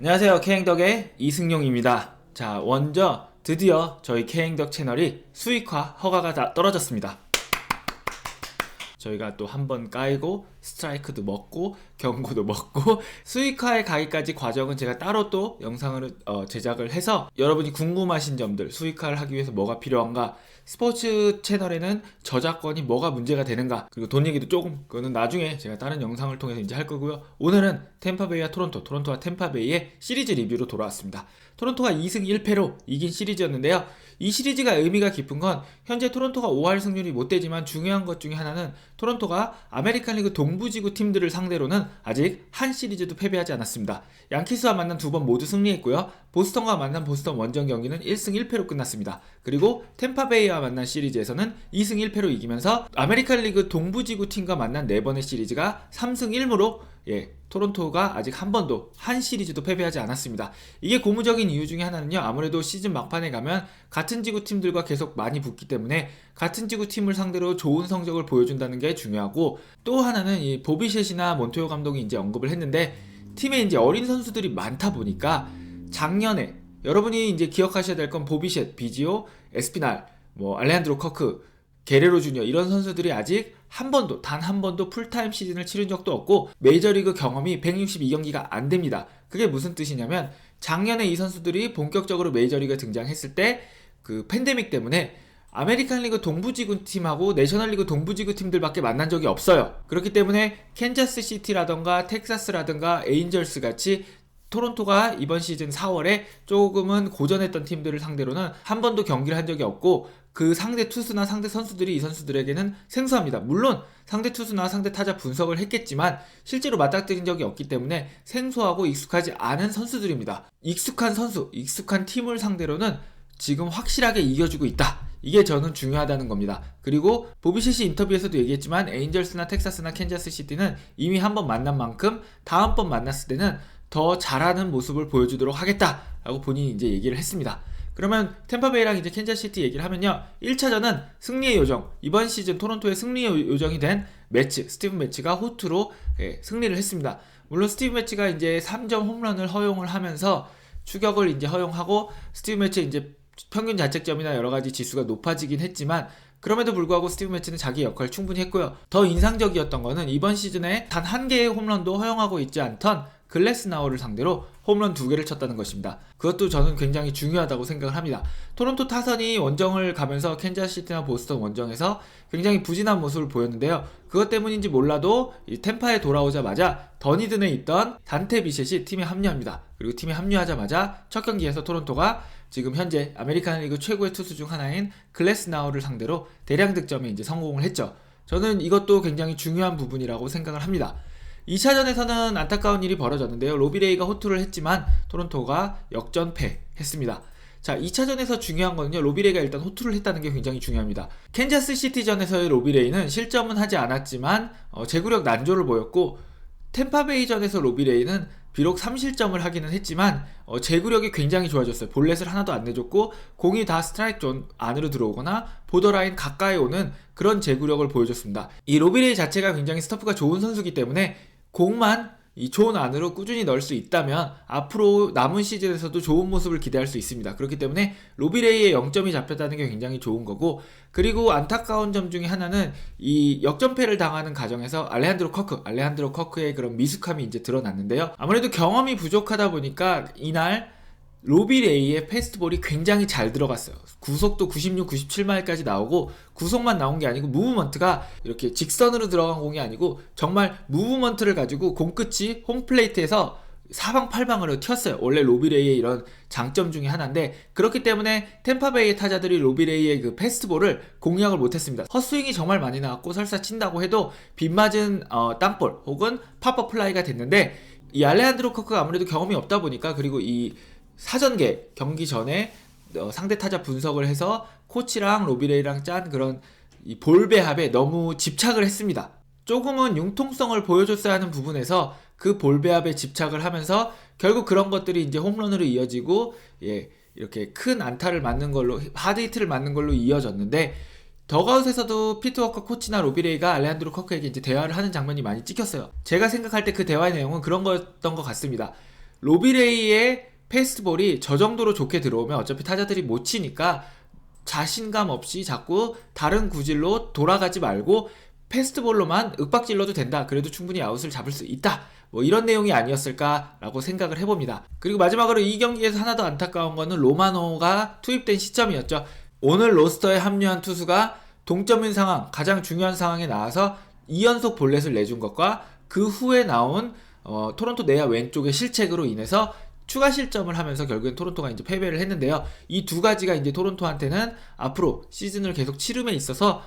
안녕하세요. K행덕의 이승용입니다. 자, 먼저 드디어 저희 K행덕 채널이 수익화 허가가 떨어졌습니다. 저희가 또 한 번 까이고 스트라이크도 먹고 경고도 먹고 수익화에 가기까지 과정은 제가 따로 또 영상을 제작을 해서 여러분이 궁금하신 점들, 수익화를 하기 위해서 뭐가 필요한가, 스포츠 채널에는 저작권이 뭐가 문제가 되는가, 그리고 돈 얘기도 조금, 그거는 나중에 제가 다른 영상을 통해서 이제 할 거고요. 오늘은 템파베이와 토론토와 템파베이의 시리즈 리뷰로 돌아왔습니다. 토론토가 2승 1패로 이긴 시리즈였는데요. 이 시리즈가 의미가 깊은 건 현재 토론토가 5할 승률이 못 되지만 중요한 것 중에 하나는 토론토가 아메리칸 리그 동부지구 팀들을 상대로는 아직 한 시리즈도 패배하지 않았습니다. 양키스와 만난 두 번 모두 승리했고요. 보스턴과 만난 보스턴 원정 경기는 1승 1패로 끝났습니다. 그리고 템파베이와 만난 시리즈에서는 2승 1패로 이기면서 아메리칸 리그 동부지구 팀과 만난 4번의 시리즈가 3승 1무로 토론토가 아직 한 번도 한 시리즈도 패배하지 않았습니다. 이게 고무적인 이유 중에 하나는요, 아무래도 시즌 막판에 가면 같은 지구 팀들과 계속 많이 붙기 때문에 같은 지구 팀을 상대로 좋은 성적을 보여준다는 게 중요하고, 또 하나는 이 보비셋이나 몬토요 감독이 이제 언급을 했는데, 팀에 이제 어린 선수들이 많다 보니까 작년에 여러분이 이제 기억하셔야 될 건 보비셋, 비지오, 에스피날, 알레한드로 커크, 게레로 주니어 이런 선수들이 아직 단 한 번도 풀타임 시즌을 치른 적도 없고 메이저리그 경험이 162경기가 안 됩니다. 그게 무슨 뜻이냐면 작년에 이 선수들이 본격적으로 메이저리그에 등장했을 때 그 팬데믹 때문에 아메리칸 리그 동부지구 팀하고 내셔널리그 동부지구 팀들밖에 만난 적이 없어요. 그렇기 때문에 캔자스 시티라던가 텍사스라던가 에인절스 같이 토론토가 이번 시즌 4월에 조금은 고전했던 팀들을 상대로는 한 번도 경기를 한 적이 없고, 그 상대 투수나 상대 선수들이 이 선수들에게는 생소합니다. 물론 상대 투수나 상대 타자 분석을 했겠지만 실제로 맞닥뜨린 적이 없기 때문에 생소하고 익숙하지 않은 선수들입니다. 익숙한 선수, 익숙한 팀을 상대로는 지금 확실하게 이겨주고 있다. 이게 저는 중요하다는 겁니다. 그리고 보비셋이 인터뷰에서도 얘기했지만 에인절스나 텍사스나 캔자스시티는 이미 한 번 만난 만큼 다음번 만났을 때는 더 잘하는 모습을 보여주도록 하겠다라고 본인이 이제 얘기를 했습니다. 그러면 템파베이랑 이제 캔자스시티 얘기를 하면요, 1차전은 승리의 요정, 이번 시즌 토론토의 승리의 요정이 된 스티븐 매치가 호투로 승리를 했습니다. 물론 스티븐 매치가 이제 3점 홈런을 허용을 하면서 추격을 이제 허용하고 스티븐 매치의 이제 평균 자책점이나 여러 가지 지수가 높아지긴 했지만, 그럼에도 불구하고 스티븐 매치는 자기 역할을 충분히 했고요. 더 인상적이었던 거는 이번 시즌에 단 한 개의 홈런도 허용하고 있지 않던 글래스나우를 상대로 홈런 2개를 쳤다는 것입니다. 그것도 저는 굉장히 중요하다고 생각을 합니다. 토론토 타선이 원정을 가면서 캔자스시티나 보스턴 원정에서 굉장히 부진한 모습을 보였는데요. 그것 때문인지 몰라도 이 템파에 돌아오자마자 더니든에 있던 단테 비셋이 팀에 합류합니다. 그리고 팀에 합류하자마자 첫 경기에서 토론토가 지금 현재 아메리칸 리그 최고의 투수 중 하나인 글래스나우를 상대로 대량 득점에 이제 성공을 했죠. 저는 이것도 굉장히 중요한 부분이라고 생각을 합니다. 2차전에서는 안타까운 일이 벌어졌는데요. 로비레이가 호투를 했지만 토론토가 역전패했습니다. 자, 2차전에서 중요한 거는요, 로비레이가 일단 호투를 했다는 게 굉장히 중요합니다. 캔자스시티전에서의 로비레이는 실점은 하지 않았지만 제구력 난조를 보였고, 템파베이전에서 로비레이는 비록 3실점을 하기는 했지만 제구력이 굉장히 좋아졌어요. 볼넷을 하나도 안 내줬고 공이 다 스트라이크 존 안으로 들어오거나 보더라인 가까이 오는 그런 제구력을 보여줬습니다. 이 로비레이 자체가 굉장히 스터프가 좋은 선수이기 때문에 공만 이 존 안으로 꾸준히 넣을 수 있다면 앞으로 남은 시즌에서도 좋은 모습을 기대할 수 있습니다. 그렇기 때문에 로비레이의 0점이 잡혔다는 게 굉장히 좋은 거고, 그리고 안타까운 점 중에 하나는 이 역전패를 당하는 과정에서 알레한드로 커크의 그런 미숙함이 이제 드러났는데요. 아무래도 경험이 부족하다 보니까 이날 로비레이의 패스트볼이 굉장히 잘 들어갔어요. 구속도 96, 97마일까지 나오고, 구속만 나온 게 아니고 무브먼트가 이렇게 직선으로 들어간 공이 아니고 정말 무브먼트를 가지고 공 끝이 홈플레이트에서 사방팔방으로 튀었어요. 원래 로비레이의 이런 장점 중에 하나인데, 그렇기 때문에 템파베이의 타자들이 로비레이의 그 패스트볼을 공략을 못했습니다. 헛스윙이 정말 많이 나왔고 설사 친다고 해도 빗맞은 땅볼 혹은 팝업 플라이가 됐는데, 이 알레한드로 커크가 아무래도 경험이 없다 보니까, 그리고 이 사전계 경기 전에 상대 타자 분석을 해서 코치랑 로비레이랑 짠 그런 이 볼 배합에 너무 집착을 했습니다. 조금은 융통성을 보여줬어야 하는 부분에서 그 볼 배합에 집착을 하면서 결국 그런 것들이 이제 홈런으로 이어지고 이렇게 큰 안타를 맞는 걸로, 하드히트를 맞는 걸로 이어졌는데, 더가웃에서도 피트 워커 코치나 로비레이가 알레한드로 커크에게 이제 대화를 하는 장면이 많이 찍혔어요. 제가 생각할 때 그 대화의 내용은 그런 거였던 것 같습니다. 로비레이의 패스트볼이 저 정도로 좋게 들어오면 어차피 타자들이 못 치니까 자신감 없이 자꾸 다른 구질로 돌아가지 말고 패스트볼로만 윽박질러도 된다. 그래도 충분히 아웃을 잡을 수 있다. 뭐 이런 내용이 아니었을까라고 생각을 해봅니다. 그리고 마지막으로 이 경기에서 하나 더 안타까운 거는 로마노가 투입된 시점이었죠. 오늘 로스터에 합류한 투수가 동점인 상황, 가장 중요한 상황에 나와서 2연속 볼넷을 내준 것과 그 후에 나온 토론토 내야 왼쪽의 실책으로 인해서 추가 실점을 하면서 결국엔 토론토가 이제 패배를 했는데요. 이 두 가지가 이제 토론토한테는 앞으로 시즌을 계속 치름에 있어서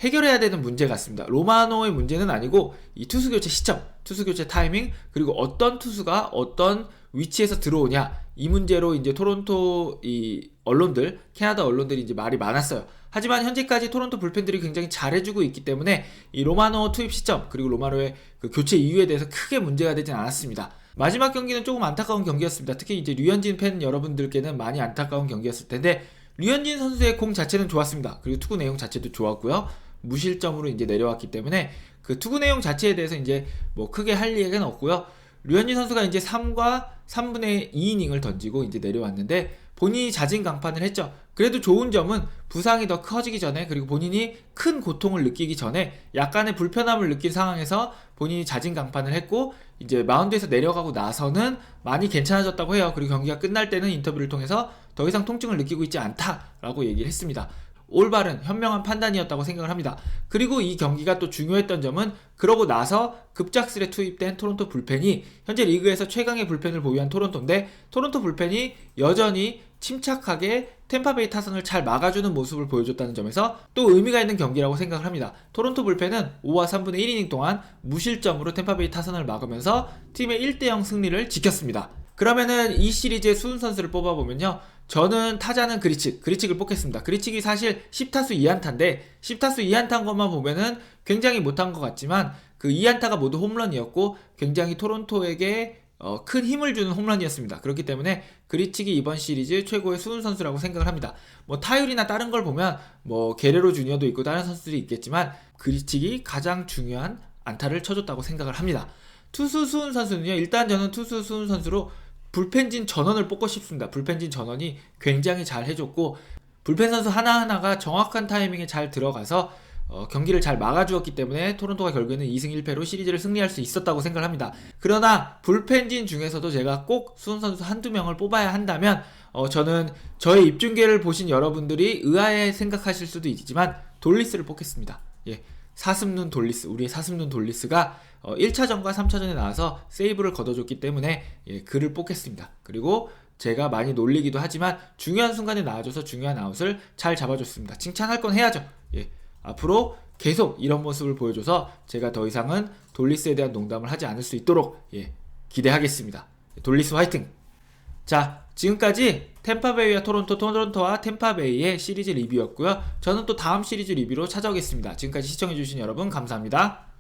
해결해야 되는 문제 같습니다. 로마노의 문제는 아니고 이 투수 교체 시점, 투수 교체 타이밍, 그리고 어떤 투수가 어떤 위치에서 들어오냐, 이 문제로 이제 토론토 이 언론들, 캐나다 언론들이 이제 말이 많았어요. 하지만 현재까지 토론토 불펜들이 굉장히 잘해주고 있기 때문에 이 로마노 투입 시점, 그리고 로마노의 그 교체 이유에 대해서 크게 문제가 되진 않았습니다. 마지막 경기는 조금 안타까운 경기였습니다. 특히 이제 류현진 팬 여러분들께는 많이 안타까운 경기였을 텐데, 류현진 선수의 공 자체는 좋았습니다. 그리고 투구 내용 자체도 좋았고요. 무실점으로 이제 내려왔기 때문에 그 투구 내용 자체에 대해서 이제 뭐 크게 할 얘기는 없고요. 류현진 선수가 이제 3과 3분의 2이닝을 던지고 이제 내려왔는데 본인이 자진 강판을 했죠. 그래도 좋은 점은 부상이 더 커지기 전에, 그리고 본인이 큰 고통을 느끼기 전에 약간의 불편함을 느낀 상황에서 본인이 자진 강판을 했고 이제 마운드에서 내려가고 나서는 많이 괜찮아졌다고 해요. 그리고 경기가 끝날 때는 인터뷰를 통해서 더 이상 통증을 느끼고 있지 않다라고 얘기를 했습니다. 올바른 현명한 판단이었다고 생각을 합니다. 그리고 이 경기가 또 중요했던 점은 그러고 나서 급작스레 투입된 토론토 불펜이 현재 리그에서 최강의 불펜을 보유한 토론토인데, 토론토 불펜이 여전히 침착하게 템파베이 타선을 잘 막아주는 모습을 보여줬다는 점에서 또 의미가 있는 경기라고 생각을 합니다. 토론토 불펜은 5와 3분의 1이닝 동안 무실점으로 템파베이 타선을 막으면서 팀의 1대0 승리를 지켰습니다. 그러면은 이 시리즈의 수훈 선수를 뽑아보면요, 저는 타자는 그리칙을 뽑겠습니다. 그리칙이 사실 10타수 2안타인데 10타수 2안타인 것만 보면은 굉장히 못한 것 같지만 그 2안타가 모두 홈런이었고 굉장히 토론토에게 큰 힘을 주는 홈런이었습니다. 그렇기 때문에 그리칙이 이번 시리즈 최고의 수훈 선수라고 생각을 합니다. 뭐 타율이나 다른 걸 보면 뭐 게레로 주니어도 있고 다른 선수들이 있겠지만 그리칙이 가장 중요한 안타를 쳐줬다고 생각을 합니다. 투수 수훈 선수는요, 일단 저는 투수 수훈 선수로 불펜진 전원을 뽑고 싶습니다. 불펜진 전원이 굉장히 잘 해줬고 불펜 선수 하나하나가 정확한 타이밍에 잘 들어가서 경기를 잘 막아주었기 때문에 토론토가 결국에는 2승 1패로 시리즈를 승리할 수 있었다고 생각을 합니다. 그러나 불펜진 중에서도 제가 꼭 수훈 선수 한두 명을 뽑아야 한다면 저는 저의 입중계를 보신 여러분들이 의아해 생각하실 수도 있지만 돌리스를 뽑겠습니다. 예, 사슴눈 돌리스, 우리의 사슴눈 돌리스가 1차전과 3차전에 나와서 세이브를 거둬줬기 때문에 그를 뽑겠습니다. 그리고 제가 많이 놀리기도 하지만 중요한 순간에 나와줘서 중요한 아웃을 잘 잡아줬습니다. 칭찬할 건 해야죠. 앞으로 계속 이런 모습을 보여줘서 제가 더 이상은 돌리스에 대한 농담을 하지 않을 수 있도록 기대하겠습니다. 돌리스 화이팅! 자, 지금까지 템파베이와 토론토와 템파베이의 시리즈 리뷰였고요. 저는 또 다음 시리즈 리뷰로 찾아오겠습니다. 지금까지 시청해주신 여러분 감사합니다.